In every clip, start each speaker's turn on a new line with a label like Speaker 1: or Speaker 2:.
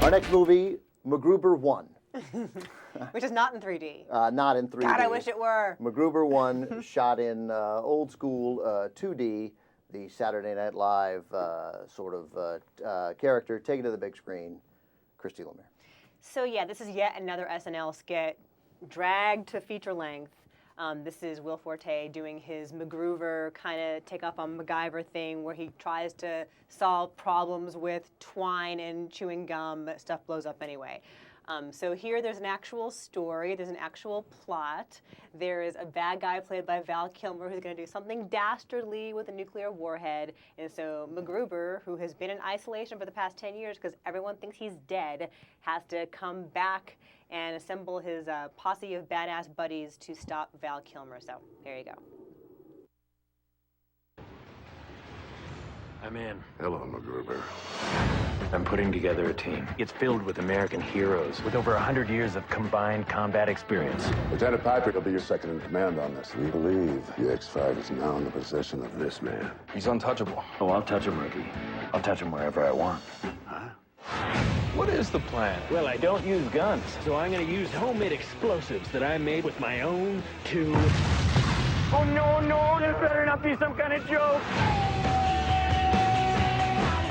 Speaker 1: Our next movie, MacGruber 1.
Speaker 2: Which is not in 3D.
Speaker 1: Not in 3D.
Speaker 2: God, I wish it were.
Speaker 1: MacGruber 1 shot in old school 2D, the Saturday Night Live sort of character taken to the big screen, Christy Lemire.
Speaker 2: So yeah, this is yet another SNL skit dragged to feature length. This is Will Forte doing his MacGruber kind of take up on MacGyver thing where he tries to solve problems with twine and chewing gum, but stuff blows up anyway. So here there's an actual story, there's an actual plot. There is a bad guy played by Val Kilmer who's going to do something dastardly with a nuclear warhead. And so MacGruber, who has been in isolation for the past 10 years because everyone thinks he's dead, has to come back and assemble his posse of badass buddies to stop Val Kilmer. So there you go.
Speaker 3: I'm in.
Speaker 4: Hello, MacGruber.
Speaker 3: I'm putting together a team. It's filled with American heroes with over 100 years of combined combat experience.
Speaker 4: Lieutenant Piper will be your second in command on this. We believe the X-5 is now in the possession of this man.
Speaker 3: He's untouchable. Oh, I'll touch him, Ricky. I'll touch him wherever I want.
Speaker 4: Huh?
Speaker 3: What is the plan? Well, I don't use guns, so I'm going to use homemade explosives that I made with my own two... Oh, no, this better not be some kind of joke!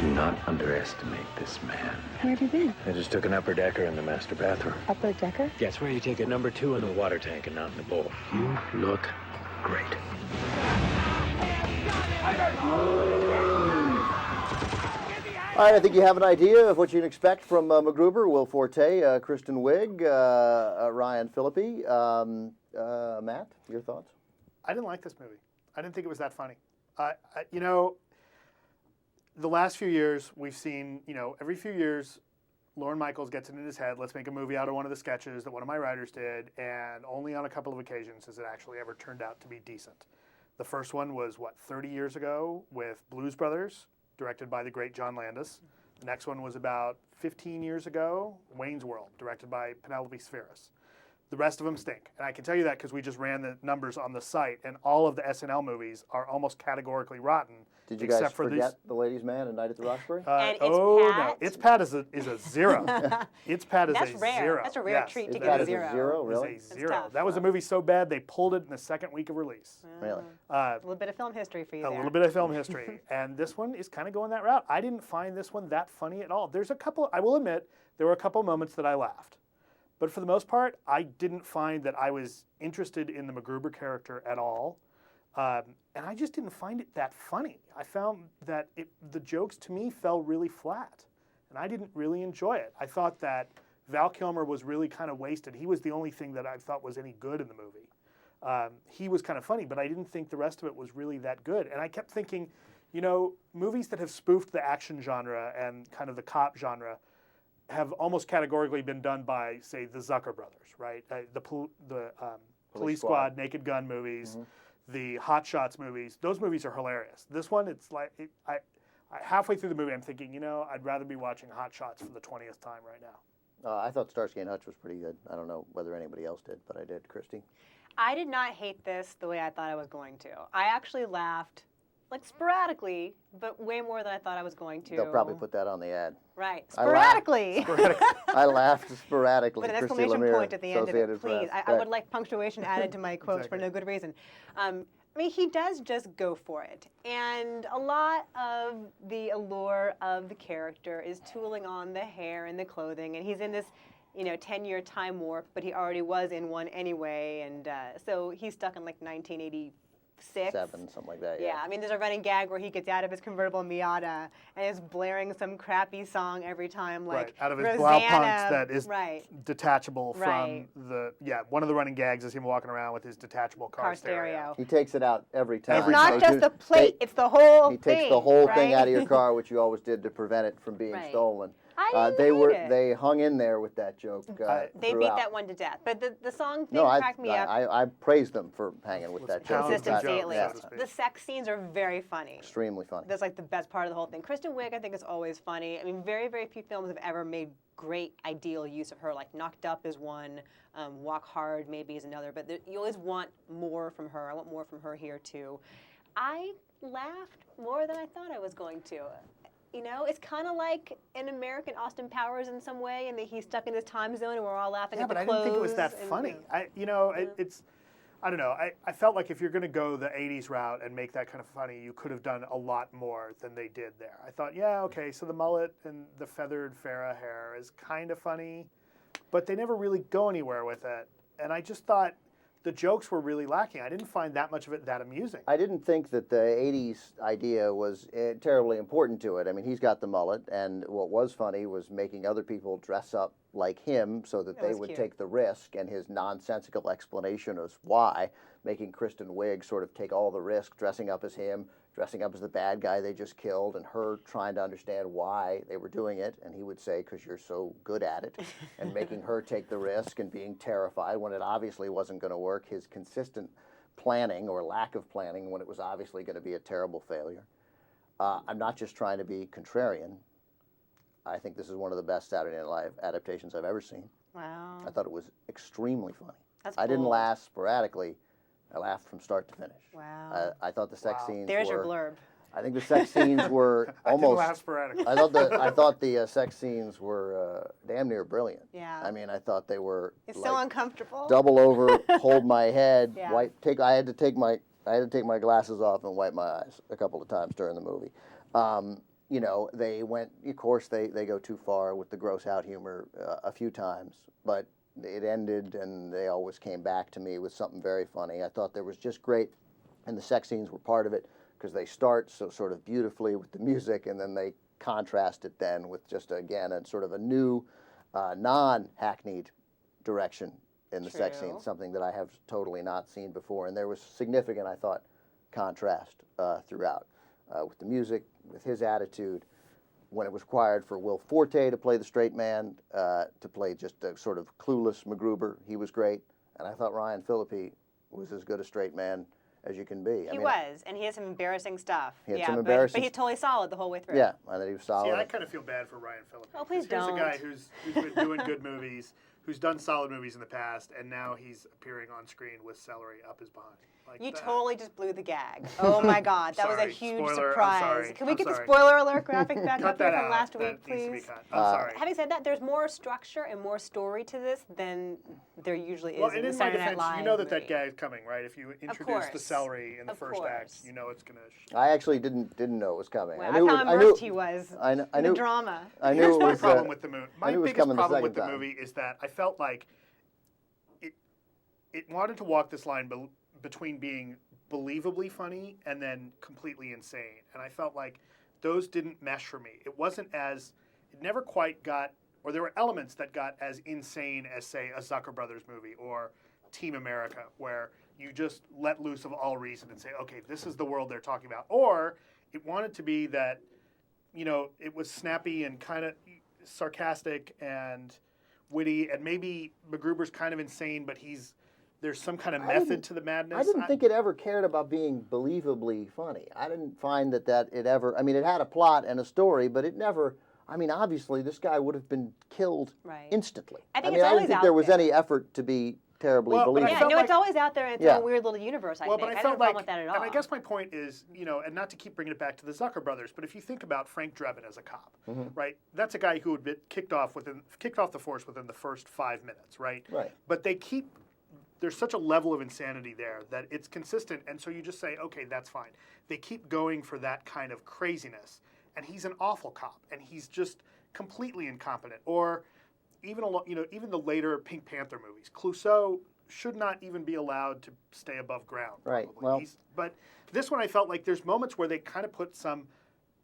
Speaker 3: Do not underestimate this man.
Speaker 5: Where have you been?
Speaker 3: I just took an upper decker in the master bathroom.
Speaker 5: Upper decker?
Speaker 3: That's where you take a number 2 in the water tank and not in the bowl. You look great.
Speaker 1: All right, I think you have an idea of what you can expect from MacGruber, Will Forte, Kristen Wiig, Ryan Phillippe. Matt, your thoughts?
Speaker 6: I didn't like this movie. I didn't think it was that funny. You know, the last few years, we've seen, every few years, Lorne Michaels gets it in his head, let's make a movie out of one of the sketches that one of my writers did, and only on a couple of occasions has it actually ever turned out to be decent. The first one was, 30 years ago with Blues Brothers, directed by the great John Landis. The next one was about 15 years ago, Wayne's World, directed by Penelope Spheris. The rest of them stink. And I can tell you that because we just ran the numbers on the site, and all of the SNL movies are almost categorically rotten.
Speaker 1: Did you guys forget The Ladies' Man and Night at the Roxbury?
Speaker 2: And
Speaker 6: no. It's Pat is a zero. It's Pat is
Speaker 2: That's
Speaker 6: a
Speaker 2: rare.
Speaker 6: zero.
Speaker 2: That's a rare treat to
Speaker 1: It's
Speaker 2: get
Speaker 1: Pat
Speaker 2: a
Speaker 1: is
Speaker 2: zero.
Speaker 1: a zero, really?
Speaker 6: It's a zero.
Speaker 2: tough.
Speaker 6: That was a movie so bad they pulled it in the second week of release.
Speaker 1: Really?
Speaker 2: A little bit of film history for you
Speaker 6: A
Speaker 2: there.
Speaker 6: little bit of film history. And this one is kind of going that route. I didn't find this one that funny at all. There's a couple, I will admit, there were a couple moments that I laughed. But for the most part, I didn't find that I was interested in the MacGruber character at all. And I just didn't find it that funny. I found that the jokes to me fell really flat. And I didn't really enjoy it. I thought that Val Kilmer was really kind of wasted. He was the only thing that I thought was any good in the movie. He was kind of funny, but I didn't think the rest of it was really that good. And I kept thinking, movies that have spoofed the action genre and kind of the cop genre have almost categorically been done by, say, the Zucker brothers, right? The Police Squad, Naked Gun movies, the Hot Shots movies. Those movies are hilarious. This one, it's like, I halfway through the movie, I'm thinking, I'd rather be watching Hot Shots for the 20th time right now.
Speaker 1: I thought Starsky and Hutch was pretty good. I don't know whether anybody else did, but I did. Christy?
Speaker 2: I did not hate this the way I thought I was going to. I actually laughed, sporadically, but way more than I thought I was going to.
Speaker 1: They'll probably put that on the ad.
Speaker 2: Right, sporadically.
Speaker 1: I laughed sporadically.
Speaker 2: With an
Speaker 1: Christy
Speaker 2: exclamation
Speaker 1: Lemire,
Speaker 2: point at the end of it,
Speaker 1: Associated
Speaker 2: please.
Speaker 1: Press.
Speaker 2: I would like punctuation added to my quotes for no good reason. He does just go for it. And a lot of the allure of the character is tooling on the hair and the clothing. And he's in this 10-year time warp, but he already was in one anyway. And so he's stuck in 1986.
Speaker 1: 7, something like that,
Speaker 2: yeah. There's a running gag where he gets out of his convertible Miata and is blaring some crappy song every time,
Speaker 6: right. Out of his
Speaker 2: Rosanna,
Speaker 6: Blaupunkt that is
Speaker 2: right.
Speaker 6: detachable
Speaker 2: Right.
Speaker 6: from one of the running gags is him walking around with his detachable car stereo.
Speaker 1: He takes it out every time.
Speaker 2: It's not just the plate, it's the whole thing.
Speaker 1: He takes the whole thing
Speaker 2: right?
Speaker 1: out of your car, which you always did to prevent it from being
Speaker 2: Right.
Speaker 1: stolen.
Speaker 2: I didn't hate it.
Speaker 1: They hung in there with that joke.
Speaker 2: They beat that one to death. But the song did crack me up.
Speaker 1: I praised them for hanging with that joke.
Speaker 2: Consistency, at least.
Speaker 1: Yeah.
Speaker 2: The sex scenes are very funny.
Speaker 1: Extremely funny.
Speaker 2: That's the best part of the whole thing. Kristen Wiig, I think, is always funny. Very, very few films have ever made great, ideal use of her. Knocked Up is one, Walk Hard maybe is another. But you always want more from her. I want more from her here, too. I laughed more than I thought I was going to. You know, it's kind of like an American Austin Powers in some way, and that he's stuck in this time zone, and we're all laughing at the
Speaker 6: but
Speaker 2: clothes.
Speaker 6: I didn't think it was that
Speaker 2: and,
Speaker 6: funny. It's, I don't know. I felt like if you're going to go the 80s route and make that kind of funny, you could have done a lot more than they did there. I thought, yeah, okay, so the mullet and the feathered Farrah hair is kind of funny, but they never really go anywhere with it. And I just thought the jokes were really lacking. I didn't find that much of it that amusing.
Speaker 1: I didn't think that the 80s idea was terribly important to it. I mean, he's got the mullet, and what was funny was making other people dress up like him so that they would take the risk, and his nonsensical explanation of why, making Kristen Wiig sort of take all the risk, dressing up as him, dressing up as the bad guy they just killed, and her trying to understand why they were doing it, and he would say, because you're so good at it, and making her take the risk and being terrified when it obviously wasn't going to work, his consistent planning or lack of planning when it was obviously going to be a terrible failure. I'm not just trying to be contrarian. I think this is one of the best Saturday Night Live adaptations I've ever seen.
Speaker 2: Wow.
Speaker 1: I thought it was extremely funny.
Speaker 2: That's
Speaker 1: I didn't
Speaker 2: bold.
Speaker 1: laugh sporadically. I laughed from start to finish.
Speaker 2: Wow.
Speaker 1: I thought the sex scenes
Speaker 2: There's
Speaker 1: were...
Speaker 2: your blurb.
Speaker 1: I think the sex scenes were almost...
Speaker 6: I didn't laugh sporadically.
Speaker 1: I thought the sex scenes were damn near brilliant.
Speaker 2: Yeah.
Speaker 1: I mean, I thought they were
Speaker 2: It's
Speaker 1: like,
Speaker 2: so uncomfortable.
Speaker 1: double over, hold my head,
Speaker 2: Yeah.
Speaker 1: I had to take my glasses off and wipe my eyes a couple of times during the movie. You know, they went, of course, they go too far with the gross out humor a few times, but it ended and they always came back to me with something very funny. I thought there was just great, and the sex scenes were part of it because they start so sort of beautifully with the music, and then they contrast it then with just, again, a sort of a new, non-hackneyed direction in the sex
Speaker 2: True.
Speaker 1: scene, something that I have totally not seen before. And there was significant, I thought, contrast throughout with the music, with his attitude. When it was required for Will Forte to play the straight man, to play just a sort of clueless MacGruber, he was great. And I thought Ryan Phillippe was as good a straight man as you can be.
Speaker 2: He was, and he had some embarrassing stuff.
Speaker 1: He had some embarrassing...
Speaker 2: But he's totally solid the whole way through.
Speaker 1: Yeah, I thought he was solid.
Speaker 6: See, I kind of feel bad for Ryan Phillippe.
Speaker 2: Oh, please
Speaker 6: Here's
Speaker 2: don't.
Speaker 6: a guy who's been doing good movies, who's done solid movies in the past, and now he's appearing on screen with celery up his behind. Like
Speaker 2: You
Speaker 6: that.
Speaker 2: totally just blew the gag. Oh my God, that was a
Speaker 6: Sorry,
Speaker 2: huge
Speaker 6: spoiler, I'm
Speaker 2: surprise.
Speaker 6: sorry,
Speaker 2: Can we
Speaker 6: I'm
Speaker 2: get the
Speaker 6: sorry.
Speaker 2: spoiler alert graphic back
Speaker 6: Cut
Speaker 2: up here
Speaker 6: that
Speaker 2: from
Speaker 6: out.
Speaker 2: last
Speaker 6: That
Speaker 2: week,
Speaker 6: needs to be
Speaker 2: please?
Speaker 6: cut. I'm sorry.
Speaker 2: Having said that, there's more structure and more story to this than there usually is
Speaker 6: Well,
Speaker 2: in
Speaker 6: and
Speaker 2: the
Speaker 6: in my
Speaker 2: Saturday Night
Speaker 6: defense,
Speaker 2: Live
Speaker 6: you know that
Speaker 2: movie.
Speaker 6: guy is coming, right? If you introduce the
Speaker 2: course.
Speaker 6: celery in the
Speaker 2: Of
Speaker 6: first act,
Speaker 2: course.
Speaker 6: you know it's going to...
Speaker 1: I actually didn't know it was coming.
Speaker 2: Wow,
Speaker 1: I knew
Speaker 2: that's how immersed he was
Speaker 1: I
Speaker 2: in
Speaker 1: knew
Speaker 2: the drama.
Speaker 1: I knew
Speaker 6: Here's
Speaker 1: it
Speaker 6: my
Speaker 1: was
Speaker 6: problem with the movie.
Speaker 1: I
Speaker 6: My
Speaker 1: knew it was
Speaker 6: biggest
Speaker 1: coming the
Speaker 6: problem with
Speaker 1: second
Speaker 6: the
Speaker 1: time.
Speaker 6: movie is that I felt like it wanted to walk this line between being believably funny and then completely insane. And I felt like those didn't mesh for me. It never quite got, or there were elements that got as insane as, say, a Zucker Brothers movie or Team America, where you just let loose of all reason and say, okay, this is the world they're talking about. Or it wanted to be that, you know, it was snappy and kind of sarcastic and witty, and maybe MacGruber's kind of insane, but there's some kind of method to the madness.
Speaker 1: I didn't think it ever cared about being believably funny. I didn't find that it ever... I mean, it had a plot and a story, but it never... I mean, obviously, this guy would have been killed instantly.
Speaker 2: I think
Speaker 1: mean,
Speaker 2: it's
Speaker 1: I
Speaker 2: always
Speaker 1: didn't think
Speaker 2: out
Speaker 1: there was
Speaker 2: there.
Speaker 1: any effort to be terribly
Speaker 6: Well, but I
Speaker 1: believable.
Speaker 2: Yeah,
Speaker 6: felt
Speaker 2: no,
Speaker 6: like-
Speaker 2: it's always out there in its
Speaker 1: Yeah.
Speaker 2: own weird little universe, I
Speaker 6: Well,
Speaker 2: think.
Speaker 6: but
Speaker 2: I
Speaker 6: I
Speaker 2: don't have
Speaker 6: felt
Speaker 2: a problem
Speaker 6: like,
Speaker 2: with that at all.
Speaker 6: and I guess my point is, you know, and not to keep bringing it back to the Zucker Brothers, but if you think about Frank Drebin as a cop, right? That's a guy who would be kicked off the force within the first 5 minutes, right?
Speaker 1: Right.
Speaker 6: But there's such a level of insanity there that it's consistent, and so you just say, okay, that's fine. They keep going for that kind of craziness, and he's an awful cop, and he's just completely incompetent. Or even even the later Pink Panther movies, Clouseau should not even be allowed to stay above ground.
Speaker 1: Right,
Speaker 6: Probably.
Speaker 1: well-
Speaker 6: But this one, I felt like there's moments where they kind of put some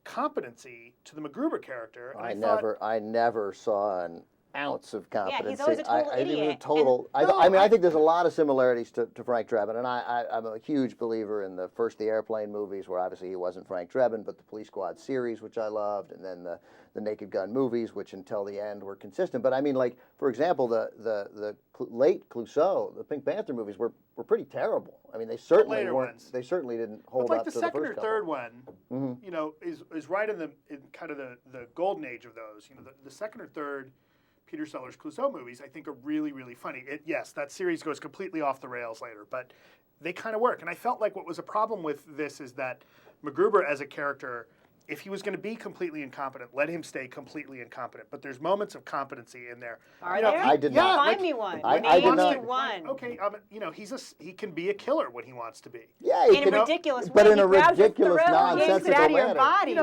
Speaker 6: competency to the MacGruber character. And
Speaker 1: I never saw an ounce of competency.
Speaker 2: he's always a total
Speaker 1: I think it was
Speaker 2: idiot,
Speaker 1: a total. I think there's a lot of similarities to Frank Drebin, and I'm a huge believer in the Airplane movies, where obviously he wasn't Frank Drebin, but the Police Squad series, which I loved, and then the Naked Gun movies, which until the end were consistent. But I mean, like, for example, the late Clouseau, the Pink Panther movies were pretty terrible. I mean, they certainly
Speaker 6: later
Speaker 1: weren't.
Speaker 6: ones.
Speaker 1: They certainly didn't hold
Speaker 6: But like
Speaker 1: up
Speaker 6: the
Speaker 1: to
Speaker 6: second
Speaker 1: the
Speaker 6: or
Speaker 1: first
Speaker 6: third
Speaker 1: couple.
Speaker 6: one, you know, is right in kind of the golden age of those. You know, the second or third Peter Sellers Clouseau movies, I think, are really, really funny. Yes, that series goes completely off the rails later, but they kind of work. And I felt like what was a problem with this is that MacGruber as a character if he was going to be completely incompetent, let him stay completely incompetent. But there's moments of competency in there.
Speaker 2: Are there?
Speaker 1: I did not.
Speaker 2: Find me one.
Speaker 1: I did not.
Speaker 2: One.
Speaker 6: Okay, he can be a killer when he wants to be.
Speaker 1: Yeah,
Speaker 2: in a ridiculous way.
Speaker 1: But in a
Speaker 2: grabs your
Speaker 1: ridiculous,
Speaker 2: throat,
Speaker 1: nonsensical
Speaker 2: yanks it out of your
Speaker 1: manner.
Speaker 2: body.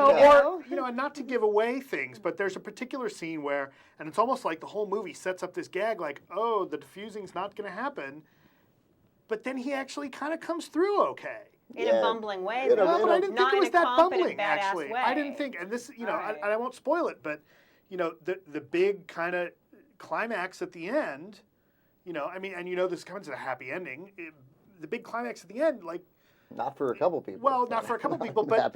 Speaker 6: And not to give away things, but there's a particular scene where, and it's almost like the whole movie sets up this gag, like, oh, the defusing's not going to happen, but then he actually kind of comes through okay.
Speaker 2: In a bumbling way,
Speaker 6: But I didn't think it was that bumbling, actually.
Speaker 2: Way.
Speaker 6: I didn't think, and this, I won't spoil it, but, the big kind of climax at the end, and this comes to a happy ending. The big climax at the end, like.
Speaker 1: Not for a couple people.
Speaker 6: Well, not for a couple people, but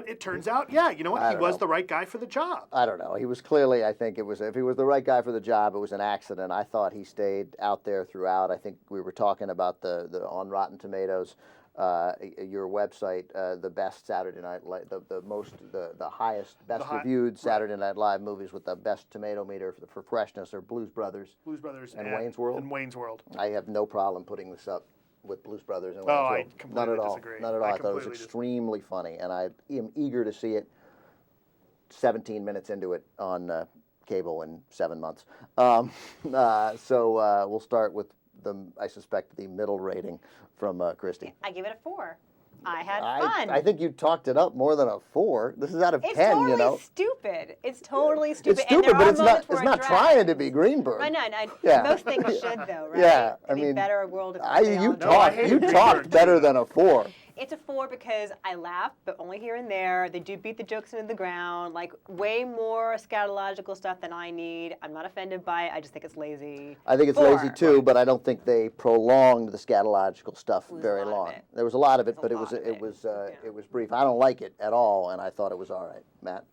Speaker 6: it turns out, he was the right guy for the job.
Speaker 1: I don't know. He was clearly, I think if he was the right guy for the job, it was an accident. I thought he stayed out there throughout. I think we were talking about the on Rotten Tomatoes. Your website, the best Saturday Night, the highest, best reviewed Saturday Night Live movies with the best tomato meter for freshness are Blues Brothers.
Speaker 6: And
Speaker 1: Wayne's World.
Speaker 6: And Wayne's World.
Speaker 1: I have no problem putting this up with Blues Brothers and Wayne's World.
Speaker 6: I completely disagree.
Speaker 1: Not at all. I thought it was extremely funny, and I am eager to see it. 17 minutes into it on cable in 7 months. So we'll start with I suspect the middle rating from Christy.
Speaker 2: I give it a 4. I had fun.
Speaker 1: I think you talked it up more than a 4. This is out of 10,
Speaker 2: It's stupid. It's totally stupid.
Speaker 1: It's stupid, but it's not trying to be Greenberg.
Speaker 2: I know. Most things should, though, right?
Speaker 1: Yeah,
Speaker 2: It'd be better world if
Speaker 1: you talked better than a 4.
Speaker 2: It's a 4 because I laugh, but only here and there. They do beat the jokes into the ground, like way more scatological stuff than I need. I'm not offended by it. I just think it's lazy.
Speaker 1: I think it's lazy too, but I don't think they prolonged the scatological stuff very long. There was a lot of it, but it was brief. I don't like it at all, and I thought it was all right. Matt?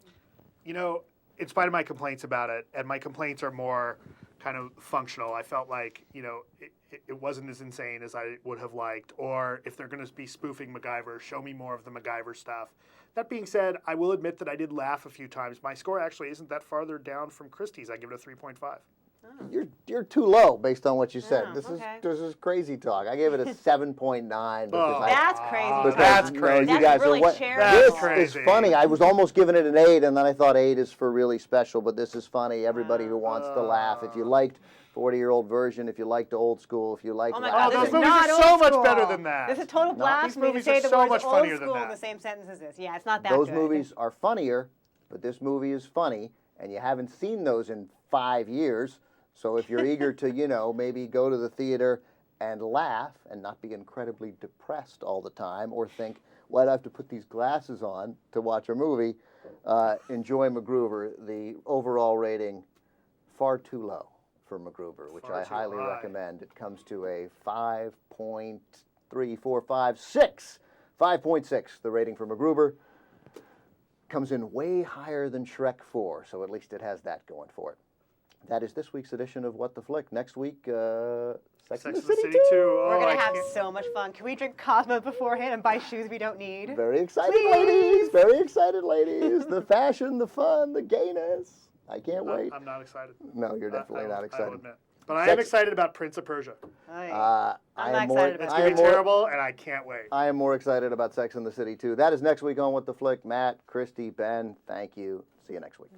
Speaker 6: In spite of my complaints about it, and my complaints are more kind of functional, I felt like, it wasn't as insane as I would have liked, or if they're going to be spoofing MacGyver, show me more of the MacGyver stuff. That being said, I will admit that I did laugh a few times. My score actually isn't that farther down from Christie's. I give it a 3.5.
Speaker 1: Oh. You're too low based on what you said.
Speaker 2: Oh,
Speaker 1: This is crazy talk. I gave it a 7.9 because
Speaker 2: that's crazy.
Speaker 6: That's crazy.
Speaker 1: You guys
Speaker 2: really
Speaker 1: this
Speaker 6: crazy.
Speaker 1: is funny. I was almost giving it an 8, and then I thought 8 is for really special, but this is funny. Everybody who wants to laugh. If you liked 40-year-old version, if you liked old school, if you liked...
Speaker 2: Oh my God,
Speaker 6: those movies are so much better than that.
Speaker 2: This is total blasphemy to say the words old school in the same sentence as this. Yeah, it's not that
Speaker 1: good. Those
Speaker 2: good.
Speaker 1: movies are funnier, but this movie is funny, and you haven't seen those in 5 years. So if you're eager to, maybe go to the theater and laugh and not be incredibly depressed all the time, or think, why do I have to put these glasses on to watch a movie? Enjoy MacGruber. The overall rating, far too low for MacGruber, which I highly recommend. It comes to a 5.345, 6. 5.6, the rating for MacGruber. Comes in way higher than Shrek 4, so at least it has that going for it. That is this week's edition of What the Flick. Next week, Sex and the City 2.
Speaker 2: We're going to have so much fun. Can we drink Cosmo beforehand and buy shoes we don't need?
Speaker 1: Very excited, ladies. Very excited, ladies. The fashion, the fun, the gayness. I can't wait.
Speaker 6: I'm not excited.
Speaker 1: No, you're definitely not excited.
Speaker 6: I'll admit. But I am excited about Prince of Persia.
Speaker 2: I'm not excited about it.
Speaker 6: It's going to be terrible, and I can't wait.
Speaker 1: I am more excited about Sex and the City 2. That is next week on What the Flick. Matt, Christy, Ben, thank you. See you next week.